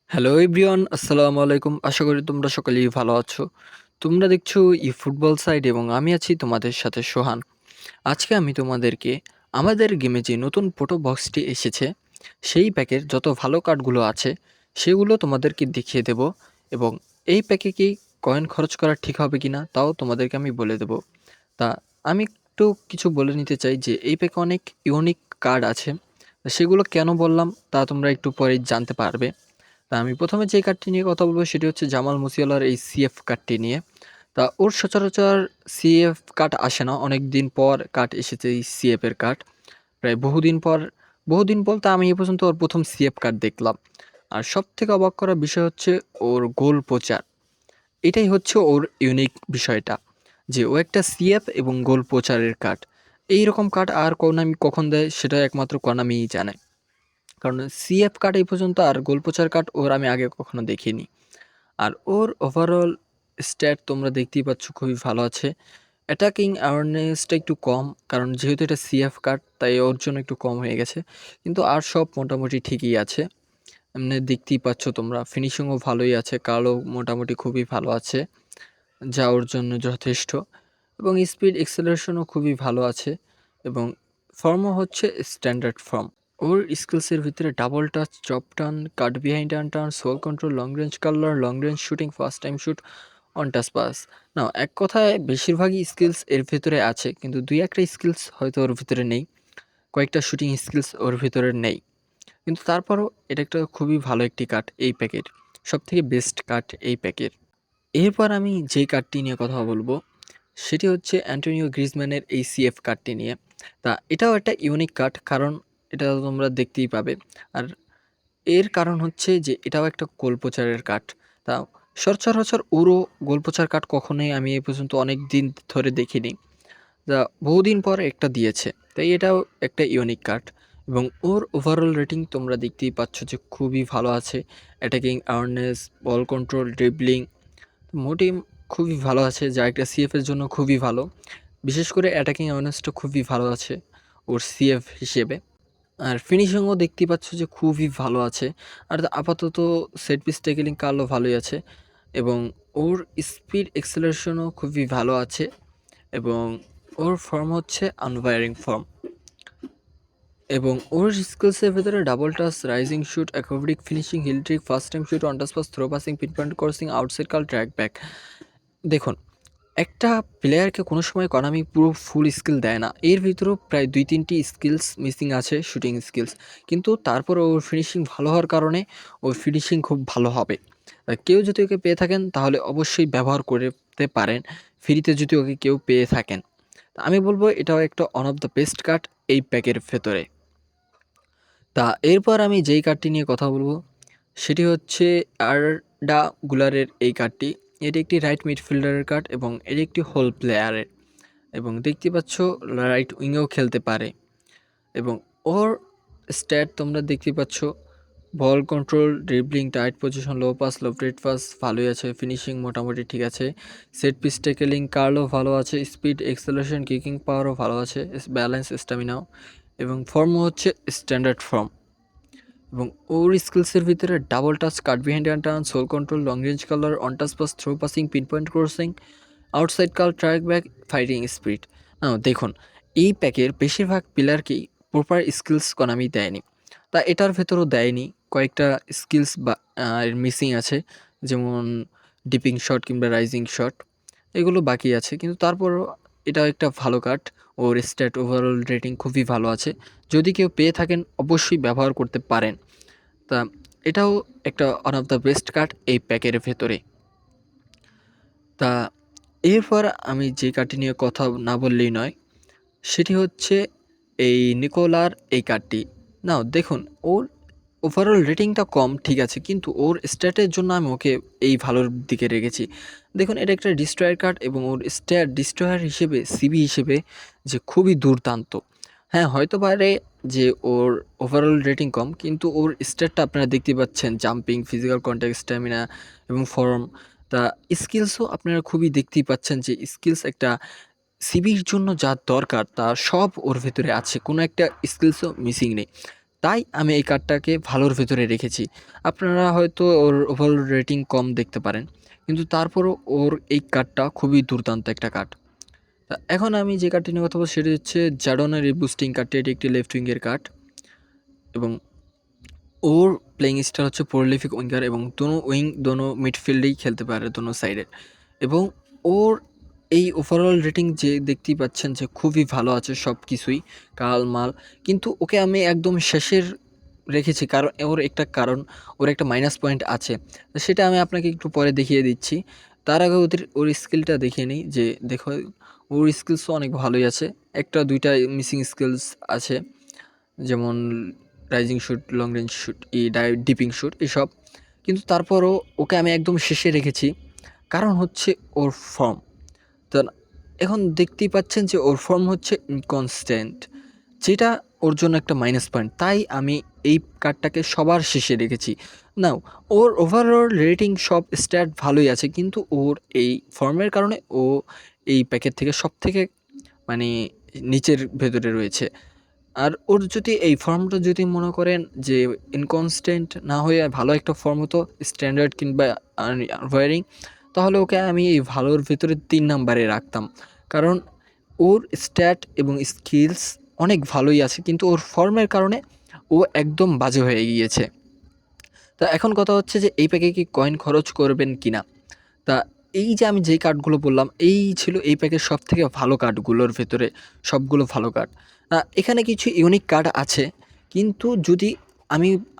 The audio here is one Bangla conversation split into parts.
হ্যালো এভরিওয়ান, আসসালামু আলাইকুম। আশা করি তোমরা সকলেই ভালো আছো। তোমরা দেখছো ফুটবল সাইড এবং আমি আছি তোমাদের সাথে সোহান। আজকে আমি তোমাদেরকে আমাদের গেমে যে নতুন প্রোটো বক্সটি এসেছে সেই প্যাকের যত ভালো কার্ডগুলো আছে সেগুলো তোমাদেরকে দেখিয়ে দেব এবং এই প্যাকে কি কয়েন খরচ করা ঠিক হবে কিনা তাও তোমাদেরকে আমি বলে দেব। তা আমি একটু কিছু বলে নিতে চাই যে এই প্যাকে অনেক ইউনিক কার্ড আছে। সেগুলো কেন বললাম তা তোমরা একটু পরেই জানতে পারবে। তা আমি প্রথমে যে কার্ডটি নিয়ে কথা বলবো সেটি হচ্ছে জামাল মুসিয়ালার এই সিএফ কার্ডটি নিয়ে। তা ওর সচরাচর সিএফ কার্ড আসে না, অনেক দিন পর কার্ড এসেছে এই সিএফ এর কার্ড। প্রায় বহুদিন পর, বহুদিন বলতে আমি এ পর্যন্ত ওর প্রথম সিএফ কার্ড দেখলাম। আর সব থেকে অবাক করার বিষয় হচ্ছে ওর গোল প্রচার। এটাই হচ্ছে ওর ইউনিক বিষয়টা, যে ও একটা সিএফ এবং গোল প্রচারের কার্ড। এইরকম কার্ড আর কোনামি কখন দেয় সেটা একমাত্র কোনামিই জানে। কারণ সিএফ কার্ড এই পর্যন্ত আর গোলপোচার কার্ড ওর আমি আগে কখনো দেখিনি। আর ওর ওভারঅল স্ট্যাট তোমরা দেখতেই পাচ্ছ খুবই ভালো আছে। অ্যাটাকিং অ্যাওয়ারনেসটা একটু কম, কারণ যেহেতু এটা সিএফ কার্ড তাই ওর জন্য একটু কম হয়ে গেছে। কিন্তু আর সব মোটামুটি ঠিকই আছে। এমনি দেখতেই পাচ্ছ তোমরা, ফিনিশিংও ভালোই আছে, কালো মোটামুটি খুবই ভালো আছে, যা ওর জন্য যথেষ্ট। এবং স্পিড এক্সেলারেশনও খুবই ভালো আছে এবং ফর্মও হচ্ছে স্ট্যান্ডার্ড ফর্ম। ওর স্কিলসের ভিতরে ডাবল টাচ, চপ টার্ন, কাট behind turn turn, sole control, long range colour, long range shooting, first time shoot, one touch pass. না, এক কথায় বেশিরভাগই স্কিলস এর ভিতরে আছে, কিন্তু দুই একটা স্কিলস হয়তো ওর ভিতরে নেই, কয়েকটা শুটিং স্কিলস ওর ভিতরে নেই। কিন্তু তারপরও এটা একটা খুবই ভালো একটি কার্ড এই প্যাকের, সব থেকে বেস্ট কার্ড এই প্যাকের। এরপর আমি যেই কার্ডটি নিয়ে কথা বলবো সেটি হচ্ছে অ্যান্টোনিও গ্রিজম্যানের এই সিএফ কার্ডটি নিয়ে। তা এটাও একটা ইউনিক কার্ড, কারণ এটা তোমরা দেখতেই পাবে। আর এর কারণ হচ্ছে যে এটাও একটা গোলপ্রচারের কার্ড। তা সচরাচর ওরও গোলপ্রচার কার্ড কখনোই আমি এ পর্যন্ত অনেক দিন ধরে দেখিনি, যা বহুদিন পর একটা দিয়েছে, তাই এটাও একটা ইউনিক কার্ড। এবং ওর ওভারঅল রেটিং তোমরা দেখতেই পাচ্ছ যে খুবই ভালো আছে। অ্যাটাকিং অ্যাওয়ারনেস, বল কন্ট্রোল, ড্রিবলিং মোটেই খুবই ভালো আছে, যা একটা সিএফ এর জন্য খুবই ভালো। বিশেষ করে অ্যাটাকিং অ্যাওয়ারনেসটা খুবই ভালো আছে ওর সিএফ হিসেবে। আর ফিনিশিংও দেখতেই পাচ্ছ যে খুবই ভালো আছে। আর আপাতত সেট পিস ট্যাকলিং কার্লও ভালোই আছে এবং ওর স্পিড এক্সেলারেশনও খুবই ভালো আছে এবং ওর ফর্ম হচ্ছে আনওয়ারিং ফর্ম। এবং ওর স্কিলসের ভেতরে double touch, rising shoot, acrobatic finishing, heel trick, first time shoot, one touch pass, throw passing, pin point crossing, outside curl, track back. দেখুন, একটা প্লেয়ারকে কোনো সময় কনামি পুরো ফুল স্কিল দেয় না, এর ভিতরেও প্রায় ২-৩টি স্কিলস মিসিং আছে, শুটিং স্কিলস। কিন্তু তারপর ওর ফিনিশিং ভালো হওয়ার কারণে ওর ফিনিশিং খুব ভালো হবে। কেউ যদি ওকে পেয়ে থাকেন তাহলে অবশ্যই ব্যবহার করতে পারেন, ফ্রিতে যদি ওকে কেউ পেয়ে থাকেন। তা আমি বলবো এটাও একটা one of the best card এই প্যাকের ভেতরে। তা এরপর আমি যেই কার্ডটি নিয়ে কথা বলবো সেটি হচ্ছে আর্ডা গুলারের এই কার্ডটি। এটি একটি রাইট মিডফিল্ডারের কার্ড এবং এটি একটি হোল প্লেয়ারের, এবং দেখতে পাচ্ছ রাইট উইংয়েও খেলতে পারে। এবং ওর স্ট্যাট তোমরা দেখতে পাচ্ছ, ball control, dribbling, tight position, low pass, low bred pass ভালোই আছে, ফিনিশিং মোটামুটি ঠিক আছে, সেট পিস ট্যাকেলিং কার্লও ভালো আছে, স্পিড এক্সেলারেশন, কিকিং পাওয়ারও ভালো আছে, ব্যালেন্স, স্ট্যামিনাও, এবং ফর্মও হচ্ছে স্ট্যান্ডার্ড ফর্ম। এবং ওর স্কিলসের ভিতরে double touch, cut behind turn, sole control, long range curler, one touch pass, throw passing, pin point crossing, outside curl, track back, fighting speed. দেখুন, এই প্যাকের বেশিরভাগ প্লেয়ারকেই প্রপার স্কিলস কোনামি দেয়নি। তা এটার ভেতরও দেয়নি, কয়েকটা স্কিলস বা মিসিং আছে, যেমন ডিপিং শট কিংবা রাইজিং শট, এগুলো বাকি আছে। কিন্তু তারপরও এটাও একটা ভালো কার্ড। ওর স্ট্যাট ওভারঅল রেটিং খুবই ভালো আছে, যদি কেউ পেয়ে থাকেন অবশ্যই ব্যবহার করতে পারেন। তা এটাও একটা one of the best card এই প্যাকের ভেতরে। তা এরপর আমি যে কার্ডটি নিয়ে কথা না বললেই নয় সেটি হচ্ছে এই নিকোলার এই কার্ডটি। দেখুন, ওর ওভারঅল রেটিংটা কম ঠিক আছে, কিন্তু ওর স্ট্যাটের জন্য আমি ওকে এই ভালোর দিকে রেখেছি। দেখুন, এটা একটা ডিস্ট্রয়ার কার্ড এবং ওর স্ট্যাট ডিস্ট্রয়ার হিসেবে, সিবি হিসেবে যে খুবই দুর্দান্ত। হ্যাঁ, হয়তো পারে যে ওর ওভারঅল রেটিং কম, কিন্তু ওর স্ট্যাটটা আপনারা দেখতে পাচ্ছেন, জাম্পিং, ফিজিক্যাল কন্ট্যাক্ট, স্ট্যামিনা এবং ফর্ম। তা স্কিলসও আপনারা খুবই দেখতেই পাচ্ছেন যে স্কিলস একটা সিবির জন্য যা দরকার তা সব ওর ভেতরে আছে, কোনো একটা স্কিলসও মিসিং নেই। তাই আমি এই কার্ডটাকে ভালোর ভেতরে রেখেছি। আপনারা হয়তো ওর ওভারঅল রেটিং কম দেখতে পারেন, কিন্তু তারপরও ওর এই কার্ডটা খুবই দুর্দান্ত একটা কার্ড। এখন আমি যে কার্ডটি নিয়ে কথা বলবো সেটি হচ্ছে জাডনের এই বুস্টিং কার্ডটি। এটি একটি লেফট উইংয়ের কার্ড এবং ওর প্লেইং স্টাইল হচ্ছে প্রলিফিক উইঙ্গার এবং দোনো মিডফিল্ডেই খেলতে পারে, দোনো সাইডের। এবং ওর এই ওভারঅল রেটিং যে দেখতেই পাচ্ছেন যে খুবই ভালো আছে সব কিছুই, মাল। কিন্তু ওকে আমি একদম শেষের রেখেছি কারণ ওর একটা মাইনাস পয়েন্ট আছে। সেটা আমি আপনাকে একটু পরে দেখিয়ে দিচ্ছি। তার আগে ওর স্কিলটা দেখিয়ে নিই। যে দেখো, ওর স্কিলসও অনেক ভালোই আছে। 1-2টা মিসিং স্কিলস আছে, যেমন rising shoot, long range shoot, dipping shoot এসব। কিন্তু তারপরও ওকে আমি একদম শেষে রেখেছি, কারণ হচ্ছে ওর ফর্ম। তো এখন দেখতেই পাচ্ছেন যে ওর ফর্ম হচ্ছে ইনকনস্ট্যান্ট, যেটা ওর জন্য একটা মাইনাস পয়েন্ট। তাই আমি এই কার্ডটাকে সবার শেষে রেখেছি। নাও, ওর ওভারঅল রেটিং সব স্ট্যাট ভালোই আছে, কিন্তু ওর এই ফর্মের কারণে ও এই প্যাকেট থেকে সবথেকে মানে নিচের ভেতরে রয়েছে। আর ওর যদি এই ফর্মটা যদি মনে করেন যে ইনকনস্ট্যান্ট না হয়ে ভালো একটা ফর্ম হতো, স্ট্যান্ডার্ড কিংবা ওয়ারিং, তাহলে ওকে আমি এই ভালোর ভেতরে 3 নাম্বারে রাখতাম। কারণ ওর স্ট্যাট এবং স্কিলস অনেক ভালোই আছে, কিন্তু ওর ফর্মের কারণে ও একদম বাজে হয়ে গিয়েছে। তা এখন কথা হচ্ছে যে এই প্যাকে কি কয়েন খরচ করবেন কিনা। তা এই যে আমি যেই কার্ডগুলো বললাম, এই ছিল এই প্যাকের সবথেকে ভালো কার্ডগুলোর ভেতরে, সবগুলো ভালো কার্ড। এখানে কিছু ইউনিক কার্ড আছে, কিন্তু যদি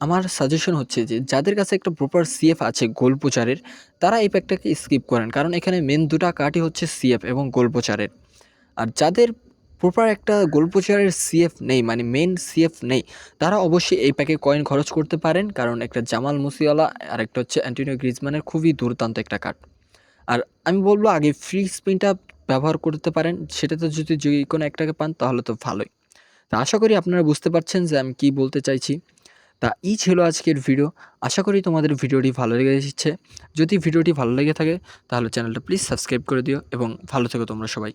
আমার সাজেশন হচ্ছে যে যাদের কাছে একটা প্রপার সিএফ আছে গোল প্রচারের, তারা এই প্যাকটাকে স্কিপ করেন, কারণ এখানে মেন 2টা কার্ডই হচ্ছে সিএফ এবং গোল প্রচারের। আর যাদের প্রপার একটা গোল প্রচারের সিএফ নেই, মানে মেন সিএফ নেই, তারা অবশ্যই এই প্যাকে কয়েন খরচ করতে পারেন, কারণ একটা জামাল মুসিয়ালা আর একটা হচ্ছে অ্যান্টোনিও গ্রিজমানের খুবই দুর্দান্ত একটা কার্ড। আর আমি বলব আগে ফ্রি স্পিনটা ব্যবহার করতে পারেন, সেটাতে যদি যে কোনো একটাকে পান তাহলে তো ভালোই। তা আশা করি আপনারা বুঝতে পারছেন যে আমি কী বলতে চাইছি। তা এই ছিল আজকের ভিডিও। আশা করি তোমাদের ভিডিওটি ভালো লেগেছে। যদি ভিডিওটি ভালো লেগে থাকে তাহলে চ্যানেলটা প্লিজ সাবস্ক্রাইব করে দিও এবং ভালো থেকো তোমরা সবাই।